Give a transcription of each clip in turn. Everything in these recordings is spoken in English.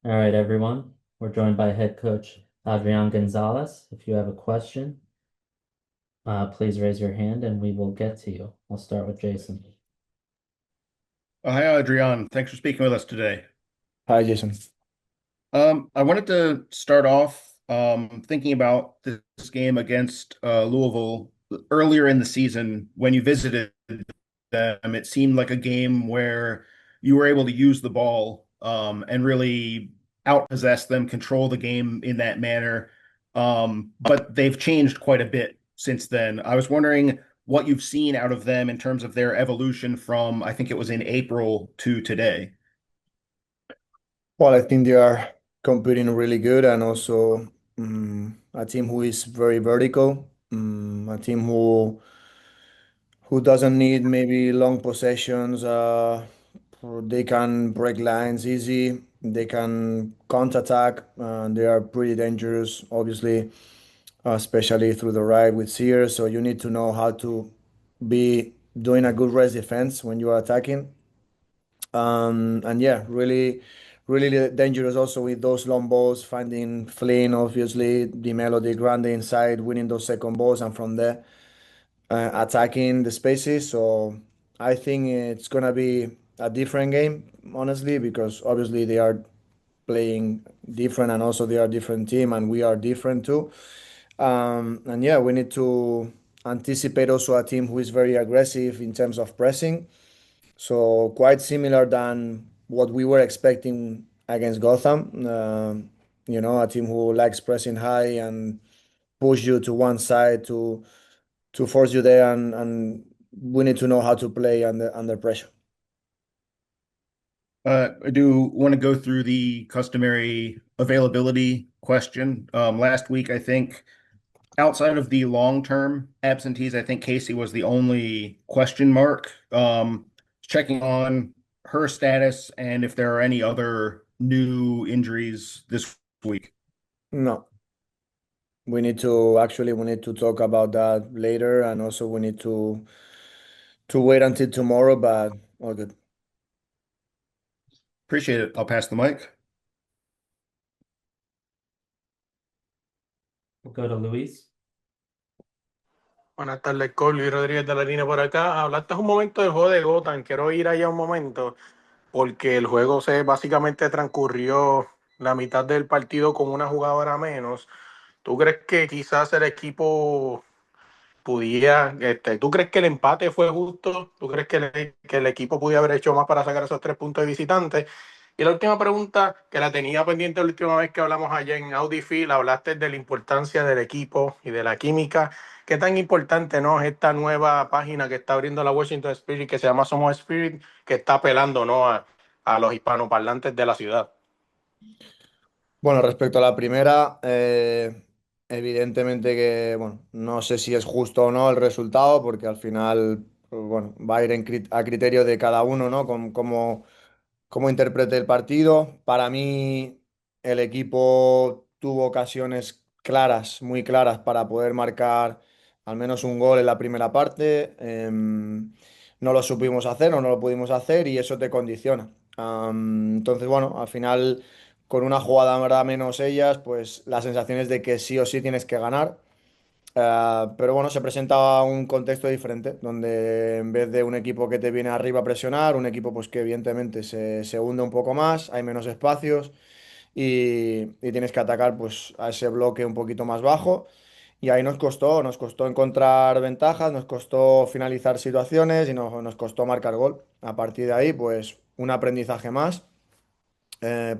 All right, everyone. We're joined by head coach Adrián González. If you have a question, please raise your hand and we will get to you. I'll start with Jason. Hi, Adrián. Thanks for speaking with us today. Hi, Jason. I wanted to start off thinking about this game against Louisville earlier in the season when you visited them. It seemed like a game where you were able to use the ball and really outpossess them, control the game in that manner. But they've changed quite a bit since then. I was wondering what you've seen out of them in terms of their evolution from, I think it was in April to today. Well, I think they are competing really good and also a team who is very vertical, a team who doesn't need maybe long possessions. They can break lines easy. They can counterattack. They are pretty dangerous, obviously, especially through the right with Sears. So you need to know how to be doing a good rest defense when you are attacking. And yeah, really dangerous also with those long balls, finding Flynn, obviously, Di Melody, Grande inside, winning those second balls, and from there attacking the spaces. So I think it's gonna be a different game, honestly, because obviously they are playing different, and also they are different team, and we are different too. And yeah, we need to anticipate also a team who is very aggressive in terms of pressing, so quite similar than what we were expecting against Gotham. A team who likes pressing high and push you to one side to force you there, and we need to know how to play under pressure. I do want to go through the customary availability question. Last week, I think outside of the long-term absentees, I think Casey was the only question mark. Checking on her status and if there are any other new injuries this week. No, we need to talk about that later, and also we need to wait until tomorrow. But all good. Appreciate it. I'll pass the mic. We'll go to Luis. Buenas tardes, Luis Rodríguez de la línea por acá. Hablaste un momento del juego de Gotham. Quiero ir allá un momento porque el juego se básicamente transcurrió la mitad del partido con una jugadora menos. ¿Tú crees que quizás el equipo pudiera, tú crees que el empate fue justo? ¿Tú crees que el equipo pudiera haber hecho más para sacar esos 3 puntos de visitante? Y la última pregunta, que la tenía pendiente la última vez que hablamos allá en Audi Field, hablaste de la importancia del equipo y de la química. ¿Qué tan importante, no, es esta nueva página que está abriendo la Washington Spirit, que se llama Somos Spirit, que está apelando, no, a los hispanoparlantes de la ciudad? Bueno, respecto a la primera, evidentemente que, bueno, no sé si es justo o no el resultado, porque al final, pues, bueno, va a ir a criterio de cada uno, ¿no? Cómo interprete el partido. Para mí, el equipo tuvo ocasiones claras, muy claras, para poder marcar al menos un gol en la primera parte. No lo supimos hacer o no lo pudimos hacer y eso te condiciona. Entonces, bueno, al final, con una jugada en verdad menos ellas, pues la sensación es de que sí o sí tienes que ganar. Pero bueno, se presenta un contexto diferente, donde en vez de un equipo que te viene arriba a presionar, un equipo pues que evidentemente se hunde un poco más, hay menos espacios y tienes que atacar pues a ese bloque un poquito más bajo. Y ahí nos costó encontrar ventajas, nos costó finalizar situaciones y nos costó marcar gol. A partir de ahí, pues un aprendizaje más.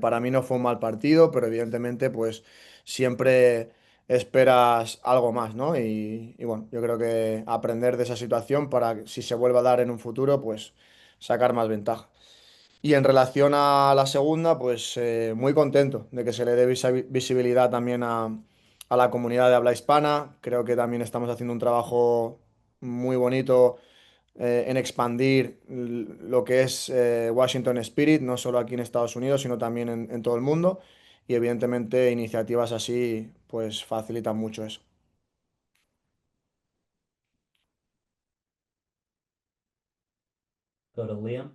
Para mí no fue un mal partido, pero evidentemente, pues siempre esperas algo más, ¿no? Y bueno, yo creo que aprender de esa situación para que si se vuelve a dar en un futuro, pues sacar más ventaja. Y en relación a la segunda, pues muy contento de que se le dé visibilidad también a la comunidad de habla hispana. Creo que también estamos haciendo un trabajo muy bonito en expandir lo que es Washington Spirit, no solo aquí en Estados Unidos, sino también en todo el mundo. Y evidentemente iniciativas así pues facilitan mucho eso. Go to Liam.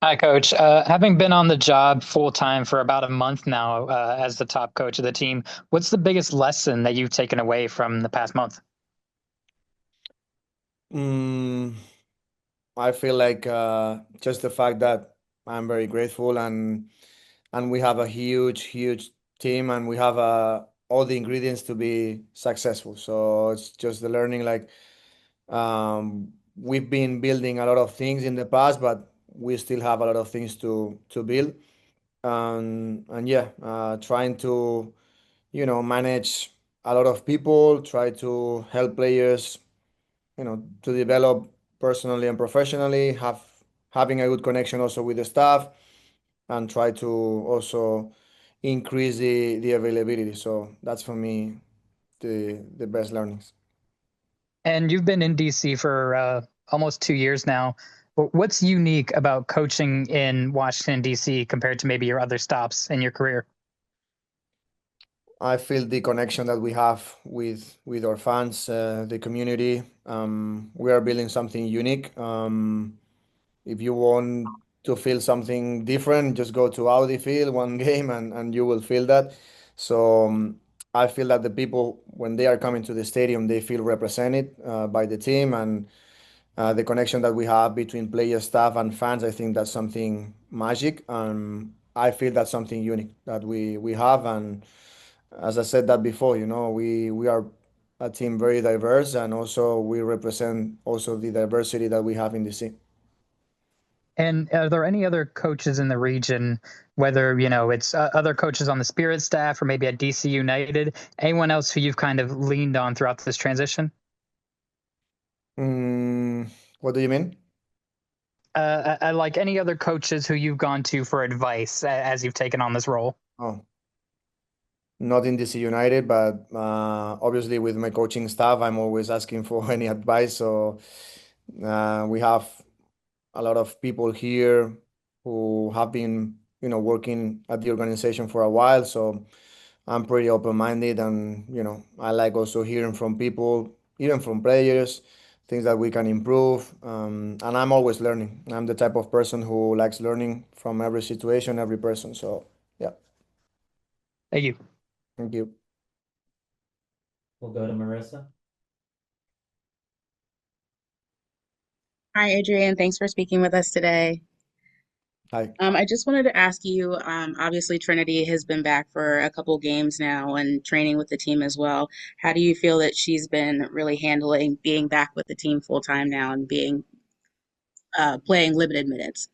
Hi, Coach. Having been on the job full time for about a month now, as the top coach of the team, what's the biggest lesson that you've taken away from the past month? Mm, I feel like just the fact that I'm very grateful and we have a huge team and we have all the ingredients to be successful. So it's just the learning like we've been building a lot of things in the past, but we still have a lot of things to build. And yeah, trying to manage a lot of people, try to help players, to develop personally and professionally, having a good connection also with the staff, and try to also increase the availability. So that's for me the best learnings. And you've been in DC for almost 2 years now. What's unique about coaching in Washington, DC compared to maybe your other stops in your career? I feel the connection that we have with our fans, the community. We are building something unique. If you want to feel something different, just go to Audi Field one game and you will feel that. So I feel that the people, when they are coming to the stadium, they feel represented by the team and the connection that we have between players, staff, and fans. I think that's something magic. I feel that's something unique that we have. And as I said that before, we are a team very diverse, and also we represent also the diversity that we have in the team. And are there any other coaches in the region, whether, it's other coaches on the Spirit staff or maybe at DC United, anyone else who you've kind of leaned on throughout this transition? Mm, what do you mean? I like any other coaches who you've gone to for advice as you've taken on this role. Oh, not in DC United, but obviously with my coaching staff, I'm always asking for any advice. So we have a lot of people here who have been, working at the organization for a while. So I'm pretty open-minded, and I like also hearing from people, even from players, things that we can improve. And I'm always learning. I'm the type of person who likes learning from every situation, every person. So yeah, Thank you. thank you. We'll go to Marissa. Hi, Adrian. Thanks for speaking with us today. Hi. I just wanted to ask you, obviously Trinity has been back for a couple games now and training with the team as well. How do you feel that she's been really handling being back with the team full time now and being playing limited minutes?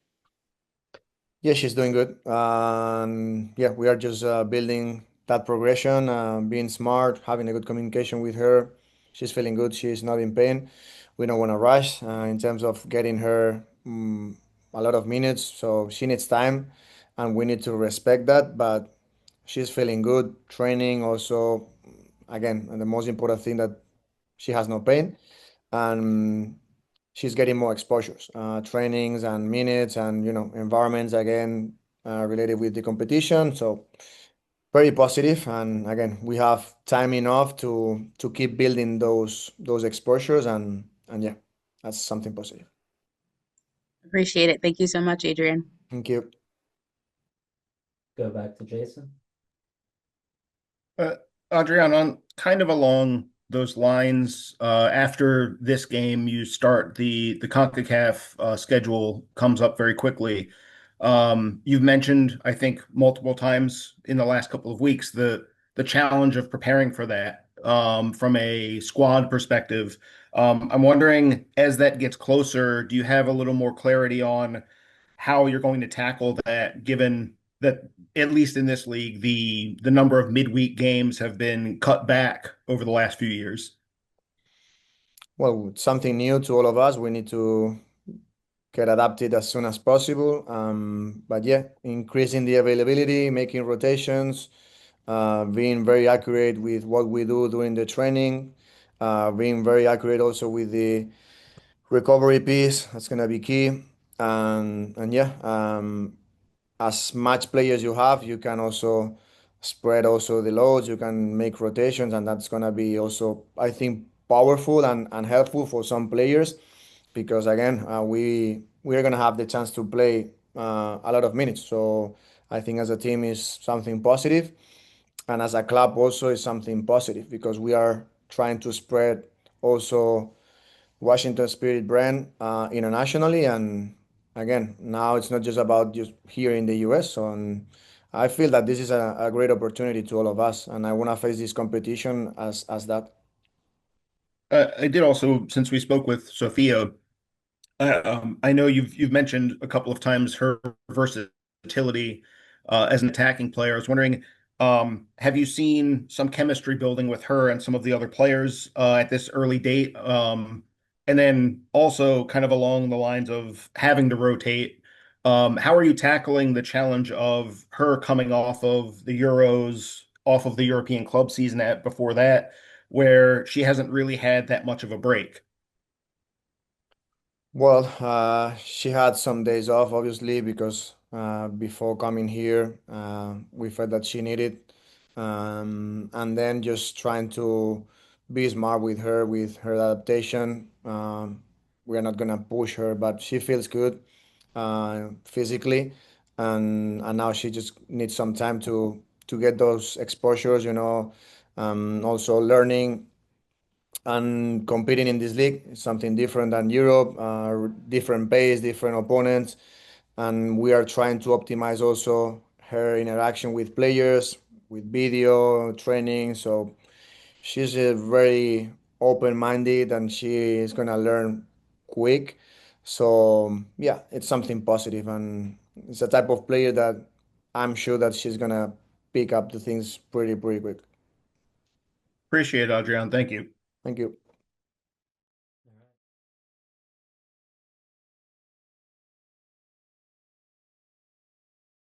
Yeah, she's doing good. Yeah, we are just building that progression, being smart, having a good communication with her. She's feeling good. She's not in pain. We don't want to rush in terms of getting her a lot of minutes. So she needs time, and we need to respect that. But she's feeling good. Training also, again, and the most important thing that she has no pain, and she's getting more exposures, trainings and minutes and environments again related with the competition. So very positive, and again we have time enough to keep building those exposures, and yeah, that's something positive. Appreciate it. Thank you so much, Adrian. Thank you. Go back to Jason. Uh, Adrian, on kind of along those lines, after this game, you start the Concacaf schedule comes up very quickly. You've mentioned, I think, multiple times in the last couple of weeks the challenge of preparing for that from a squad perspective. I'm wondering, as that gets closer, do you have a little more clarity on how you're going to tackle that, given that at least in this league, the number of midweek games have been cut back over the last few years? Well, it's something new to all of us. We need to get adapted as soon as possible. But yeah, increasing the availability, making rotations, being very accurate with what we do during the training, being very accurate also with the recovery piece. That's gonna be key. And yeah, as much players you have, you can also spread also the loads. You can make rotations, and that's gonna be also, I think, powerful and helpful for some players because again, we are gonna have the chance to play a lot of minutes. So I think as a team is something positive, and as a club also is something positive because we are trying to spread also Washington Spirit brand internationally. And again, now it's not just about just here in the US. So I feel that this is a great opportunity to all of us, and I want to face this competition as that. I did also, since we spoke with Sofia, I know you've mentioned a couple of times her versatility as an attacking player. I was wondering, have you seen some chemistry building with her and some of the other players at this early date? And then also kind of along the lines of having to rotate, how are you tackling the challenge of her coming off of the Euros, off of the European club season at before that, where she hasn't really had that much of a break? Well, she had some days off, obviously, because before coming here, we felt that she needed. And then just trying to be smart with her adaptation. We're not gonna push her, but she feels good physically, and now she just needs some time to get those exposures, also learning and competing in this league is something different than Europe, different pace, different opponents, and we are trying to optimize also her interaction with players, with video training. So she's very open-minded, and she is gonna learn quick. So yeah, it's something positive, and it's a type of player that I'm sure that she's gonna pick up the things pretty quick. Appreciate it, Adrian. Thank you. Thank you.